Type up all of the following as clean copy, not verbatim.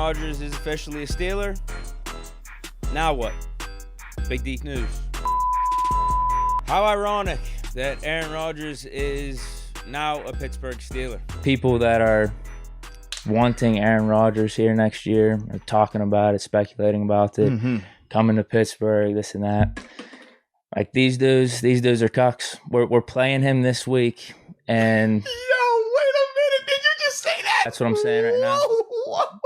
Rodgers is officially a Steeler. Now what? Big Deek News. How ironic that Aaron Rodgers is now a Pittsburgh Steeler. People that are wanting Aaron Rodgers here next year are talking about it, speculating about it, coming to Pittsburgh, this and that. Like these dudes are cucks. We're playing him this week, and Yo, wait a minute! Did you just say that? that's what I'm saying right now. Whoa.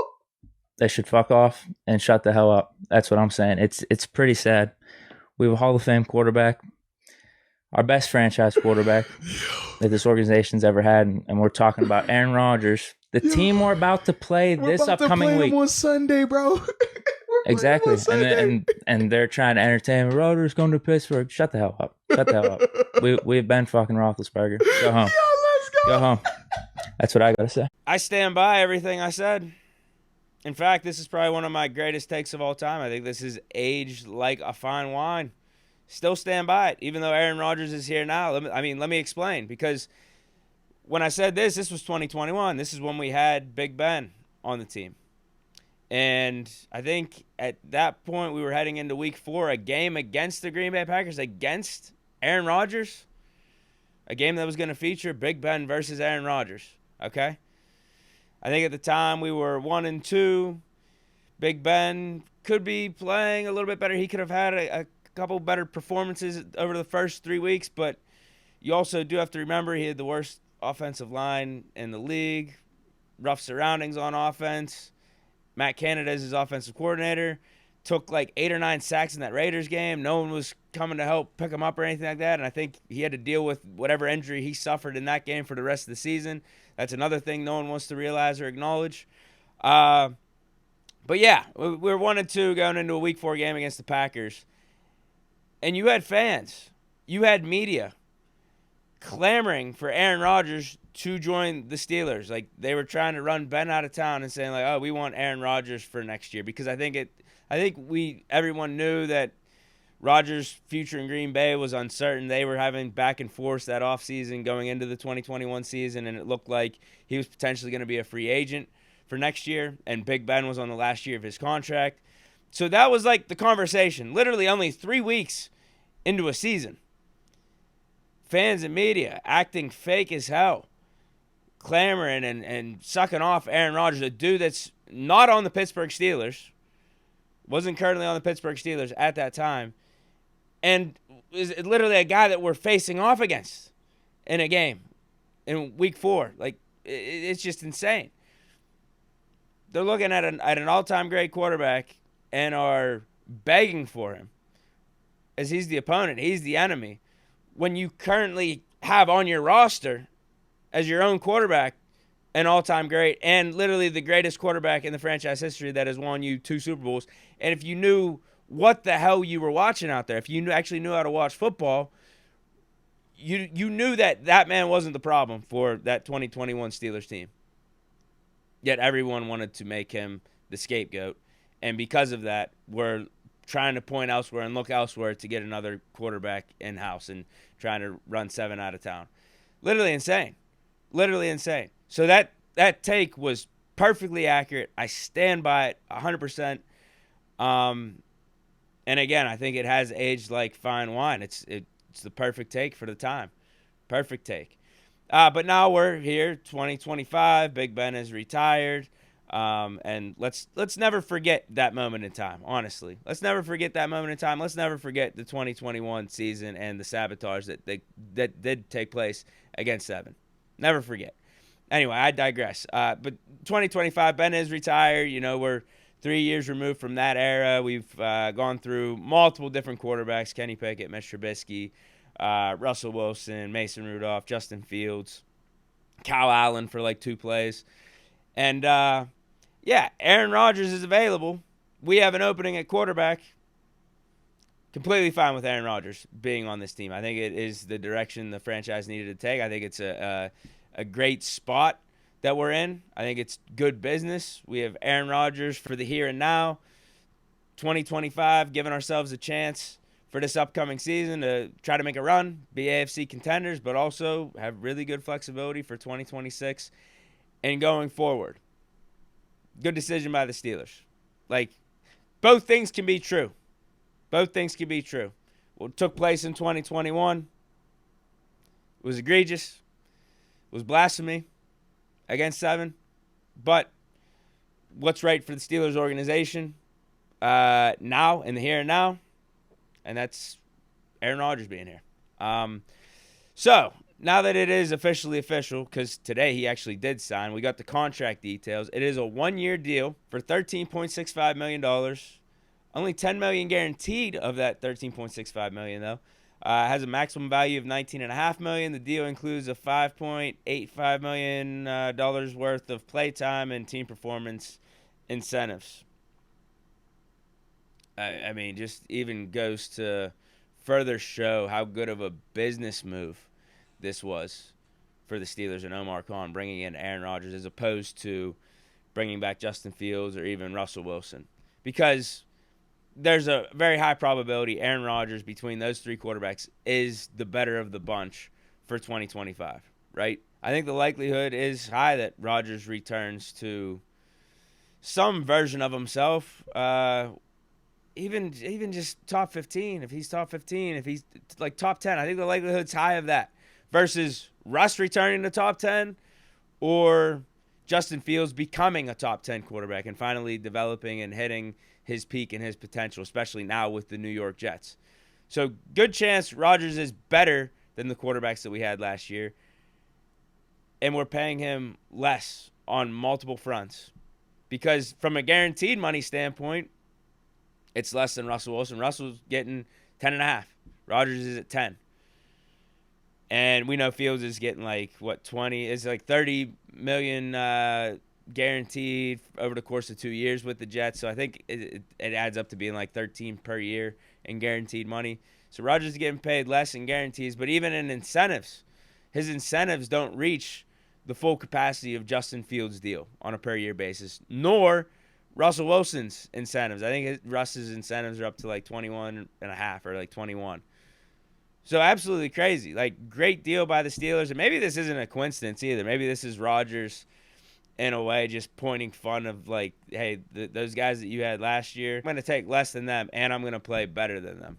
They should fuck off and shut the hell up. That's what I'm saying. It's pretty sad. We have a Hall of Fame quarterback, our best franchise quarterback that this organization's ever had, and we're talking about Aaron Rodgers, the team we're about to play this upcoming week. On Sunday, bro. Exactly, and they're trying to entertain me. Rodgers going to Pittsburgh. Shut the hell up. Shut the hell up. We've been fucking Roethlisberger. Go home. Yo, let's go. Go home. That's what I gotta say. I stand by everything I said. In fact, this is probably one of my greatest takes of all time. I think this is aged like a fine wine. Still stand by it, even though Aaron Rodgers is here now. Let me explain. Because when I said this was 2021. This is when we had Big Ben on the team. And I think at that point we were heading into week 4, a game against the Green Bay Packers, against Aaron Rodgers. A game that was going to feature Big Ben versus Aaron Rodgers. Okay? I think at the time we were 1-2. Big Ben could be playing a little bit better. He could have had a couple better performances over the first 3 weeks, but you also do have to remember he had the worst offensive line in the league, rough surroundings on offense. Matt Canada is his offensive coordinator. Took like 8 or 9 sacks in that Raiders game. No one was coming to help pick him up or anything like that, and I think he had to deal with whatever injury he suffered in that game for the rest of the season. That's another thing no one wants to realize or acknowledge. But yeah, we're 1-2 going into a week 4 game against the Packers. And you had fans, you had media clamoring for Aaron Rodgers to join the Steelers. Like they were trying to run Ben out of town and saying like, "Oh, we want Aaron Rodgers for next year," because I think everyone knew that Rodgers' future in Green Bay was uncertain. They were having back and forth that offseason going into the 2021 season, and it looked like he was potentially going to be a free agent for next year, and Big Ben was on the last year of his contract. So that was like the conversation, literally only 3 weeks into a season. Fans and media acting fake as hell, clamoring and sucking off Aaron Rodgers, a dude that's not on the Pittsburgh Steelers, wasn't currently on the Pittsburgh Steelers at that time, and is literally a guy that we're facing off against in a game in week 4. Like, it's just insane. They're looking at an all-time great quarterback and are begging for him as he's the opponent, he's the enemy, when you currently have on your roster as your own quarterback an all-time great and literally the greatest quarterback in the franchise history that has won you 2 Super Bowls. And if you knew what the hell you were watching out there, if you actually knew how to watch football, you knew that man wasn't the problem for that 2021 Steelers team. Yet everyone wanted to make him the scapegoat. And because of that, we're trying to point elsewhere and look elsewhere to get another quarterback in-house and trying to run 7 out of town. Literally insane. Literally insane. So that take was perfectly accurate. I stand by it 100%. And again, I think it has aged like fine wine. It's the perfect take for the time. Perfect take. But now we're here, 2025. Big Ben is retired. And let's never forget that moment in time, honestly. Let's never forget that moment in time. Let's never forget the 2021 season and the sabotage that did take place against 7. Never forget. Anyway, I digress. But 2025, Ben is retired. You know, we're 3 years removed from that era. We've gone through multiple different quarterbacks: Kenny Pickett, Mitch Trubisky, Russell Wilson, Mason Rudolph, Justin Fields, Kyle Allen for like 2 plays. And, yeah, Aaron Rodgers is available. We have an opening at quarterback. Completely fine with Aaron Rodgers being on this team. I think it is the direction the franchise needed to take. I think it's a great spot that we're in. I think it's good business. We have Aaron Rodgers for the here and now. 2025, giving ourselves a chance for this upcoming season to try to make a run, be AFC contenders, but also have really good flexibility for 2026 and going forward. good decision by the Steelers. Like, both things can be true. Both things can be true. What took place in 2021 was egregious, was blasphemy against 7. But what's right for the Steelers organization now, in the here and now, and that's Aaron Rodgers being here. So, now that it is officially official, because today he actually did sign, we got the contract details. It is a 1-year deal for $13.65 million. Only $10 million guaranteed of that $13.65 million, though. Has a maximum value of $19.5 million. The deal includes a $5.85 million worth of playtime and team performance incentives. I mean, just even goes to further show how good of a business move this was for the Steelers and Omar Khan, bringing in Aaron Rodgers as opposed to bringing back Justin Fields or even Russell Wilson. Because there's a very high probability Aaron Rodgers, between those 3 quarterbacks, is the better of the bunch for 2025, right? I think the likelihood is high that Rodgers returns to some version of himself, even just top 15. If he's top 15, if he's like top 10, I think the likelihood's high of that. Versus Russ returning to top 10 or Justin Fields becoming a top 10 quarterback and finally developing and hitting his peak and his potential, especially now with the New York Jets. So good chance Rodgers is better than the quarterbacks that we had last year. And we're paying him less on multiple fronts. Because from a guaranteed money standpoint, it's less than Russell Wilson. Russell's getting 10.5. Rodgers is at 10. And we know Fields is getting 20? It's like $30 million guaranteed over the course of 2 years with the Jets. So I think it adds up to being like 13 per year in guaranteed money. So Rodgers is getting paid less in guarantees, but even in incentives, his incentives don't reach the full capacity of Justin Fields' deal on a per year basis, nor Russell Wilson's incentives. I think Russ's incentives are up to 21.5 or 21. So absolutely crazy. Great deal by the Steelers. And maybe this isn't a coincidence either. Maybe this is Rodgers, in a way, just pointing fun of hey, those guys that you had last year, I'm going to take less than them and I'm going to play better than them.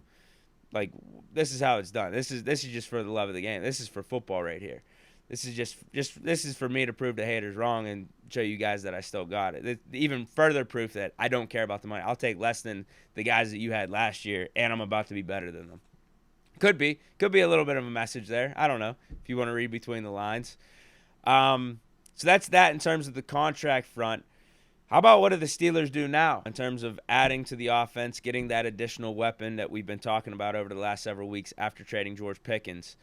This is how it's done. This is just for the love of the game. This is for football right here. This is this is for me to prove the haters wrong and show you guys that I still got it. Even further proof that I don't care about the money. I'll take less than the guys that you had last year and I'm about to be better than them. Could be a little bit of a message there. I don't know if you want to read between the lines. So that's that in terms of the contract front. How about what do the Steelers do now in terms of adding to the offense, getting that additional weapon that we've been talking about over the last several weeks after trading George Pickens?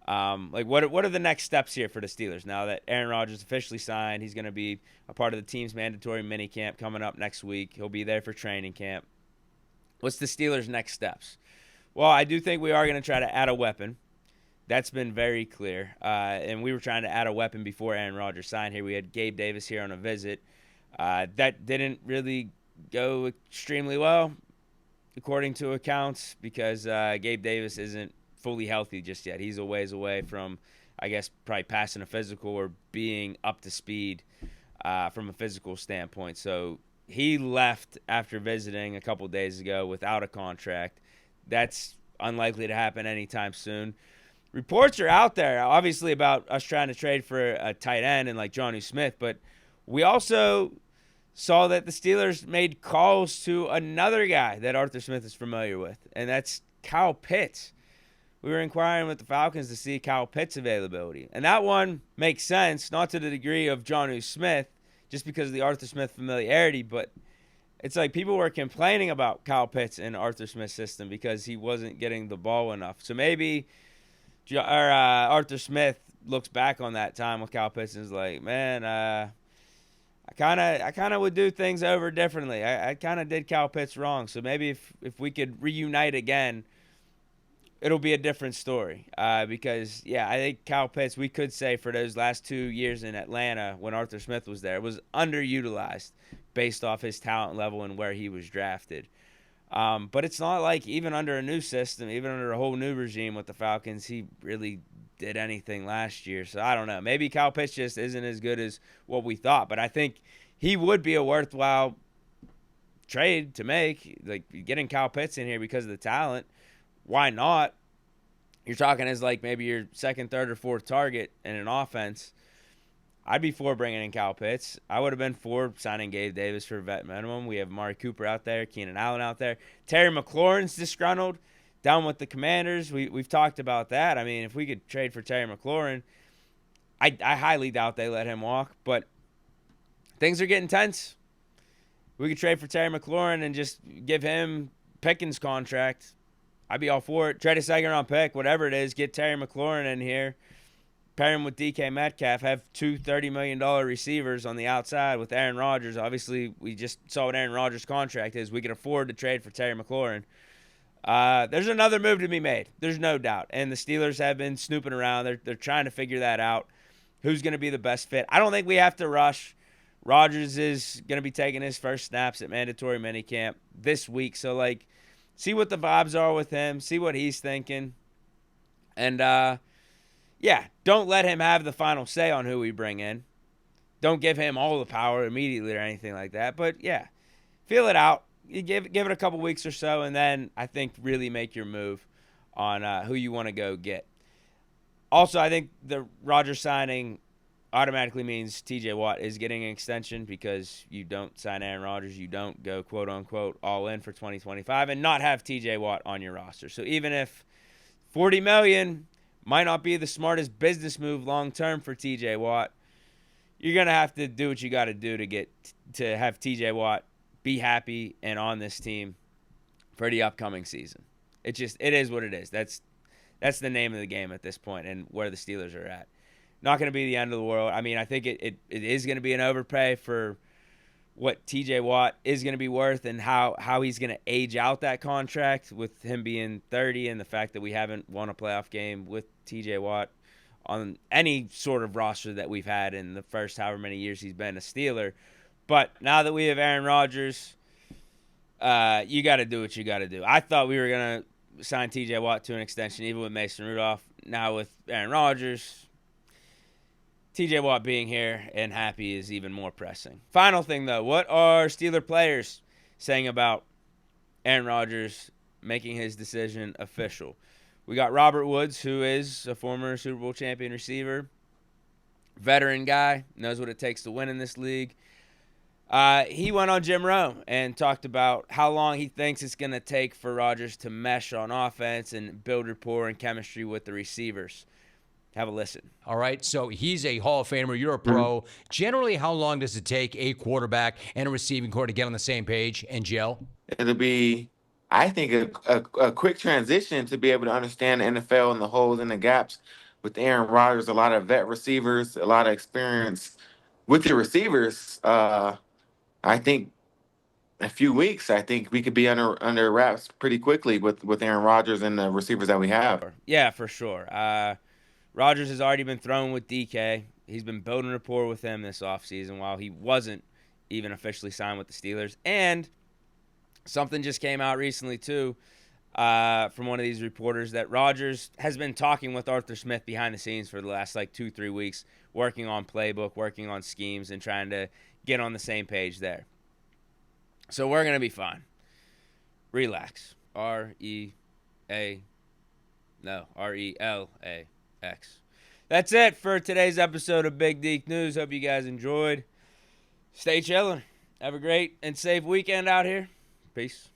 What are the next steps here for the Steelers now that Aaron Rodgers officially signed? He's going to be a part of the team's mandatory minicamp coming up next week. He'll be there for training camp. What's the Steelers' next steps? Well, I do think we are going to try to add a weapon. That's been very clear. And we were trying to add a weapon before Aaron Rodgers signed here. We had Gabe Davis here on a visit. That didn't really go extremely well, according to accounts, because Gabe Davis isn't fully healthy just yet. He's a ways away from, I guess, probably passing a physical or being up to speed from a physical standpoint. So he left after visiting a couple days ago without a contract. That's unlikely to happen anytime soon. Reports are out there, obviously, about us trying to trade for a tight end and Jonnu Smith, but we also saw that the Steelers made calls to another guy that Arthur Smith is familiar with, and that's Kyle Pitts. We were inquiring with the Falcons to see Kyle Pitts' availability, and that one makes sense, not to the degree of Jonnu Smith, just because of the Arthur Smith familiarity, but it's people were complaining about Kyle Pitts in Arthur Smith's system because he wasn't getting the ball enough. So maybe Arthur Smith looks back on that time with Kyle Pitts and is like, man, I kind of would do things over differently. I kind of did Kyle Pitts wrong. So maybe if we could reunite again, it'll be a different story. Because, yeah, I think Kyle Pitts, we could say for those last 2 years in Atlanta when Arthur Smith was there, was underutilized based off his talent level and where he was drafted. But it's not like even under a new system, even under a whole new regime with the Falcons, he really did anything last year. So I don't know. Maybe Kyle Pitts just isn't as good as what we thought. But I think he would be a worthwhile trade to make. Like, getting Kyle Pitts in here because of the talent, why not? You're talking as like maybe your second, third, or fourth target in an offense. I'd be for bringing in Kyle Pitts. I would have been for signing Gabe Davis for a vet minimum. We have Amari Cooper out there, Keenan Allen out there. Terry McLaurin's disgruntled, down with the Commanders. We've talked about that. I mean, if we could trade for Terry McLaurin, I highly doubt they let him walk. But things are getting tense. We could trade for Terry McLaurin and just give him Pickens' contract. I'd be all for it. Trade a second-round pick, whatever it is. Get Terry McLaurin in here. Pair him with DK Metcalf, have two $30 million receivers on the outside with Aaron Rodgers. Obviously, we just saw what Aaron Rodgers' contract is. We can afford to trade for Terry McLaurin. There's another move to be made. There's no doubt. And the Steelers have been snooping around. They're trying to figure that out. Who's going to be the best fit? I don't think we have to rush. Rodgers is going to be taking his first snaps at mandatory minicamp this week. So, like, see what the vibes are with him. See what he's thinking. And, yeah, don't let him have the final say on who we bring in. Don't give him all the power immediately or anything like that. But, yeah, feel it out. You give it a couple weeks or so, and then I think really make your move on who you want to go get. Also, I think the Rodgers signing automatically means T.J. Watt is getting an extension because you don't sign Aaron Rodgers. You don't go, quote-unquote, all in for 2025 and not have T.J. Watt on your roster. So even if $40 million might not be the smartest business move long-term for T.J. Watt, you're going to have to do what you got to do to have T.J. Watt be happy and on this team for the upcoming season. It is what it is. That's the name of the game at this point and where the Steelers are at. Not going to be the end of the world. I mean, I think it is going to be an overpay for what T.J. Watt is going to be worth and how he's going to age out that contract with him being 30 and the fact that we haven't won a playoff game with T.J. Watt on any sort of roster that we've had in the first however many years he's been a Steeler. But now that we have Aaron Rodgers, you got to do what you got to do. I thought we were going to sign T.J. Watt to an extension even with Mason Rudolph. Now with Aaron Rodgers, T.J. Watt being here and happy is even more pressing. Final thing, though. What are Steeler players saying about Aaron Rodgers making his decision official? We got Robert Woods, who is a former Super Bowl champion receiver, veteran guy, knows what it takes to win in this league. He went on Jim Rome and talked about how long he thinks it's going to take for Rodgers to mesh on offense and build rapport and chemistry with the receivers. Have a listen. All right, so he's a Hall of Famer. You're a pro. Generally, how long does it take a quarterback and a receiving core to get on the same page and gel? It'll be, I think, a quick transition to be able to understand the NFL and the holes and the gaps with Aaron Rodgers, a lot of vet receivers, a lot of experience with the receivers. I think a few weeks, I think we could be under wraps pretty quickly with Aaron Rodgers and the receivers that we have. Yeah, for sure. Rodgers has already been thrown with DK. He's been building rapport with him this offseason while he wasn't even officially signed with the Steelers. And something just came out recently, too, from one of these reporters that Rodgers has been talking with Arthur Smith behind the scenes for the last, 2-3 weeks, working on playbook, working on schemes, and trying to get on the same page there. So we're going to be fine. Relax. R-E-L-A-X. That's it for today's episode of Big Deke News. Hope you guys enjoyed. Stay chilling. Have a great and safe weekend out here. Peace.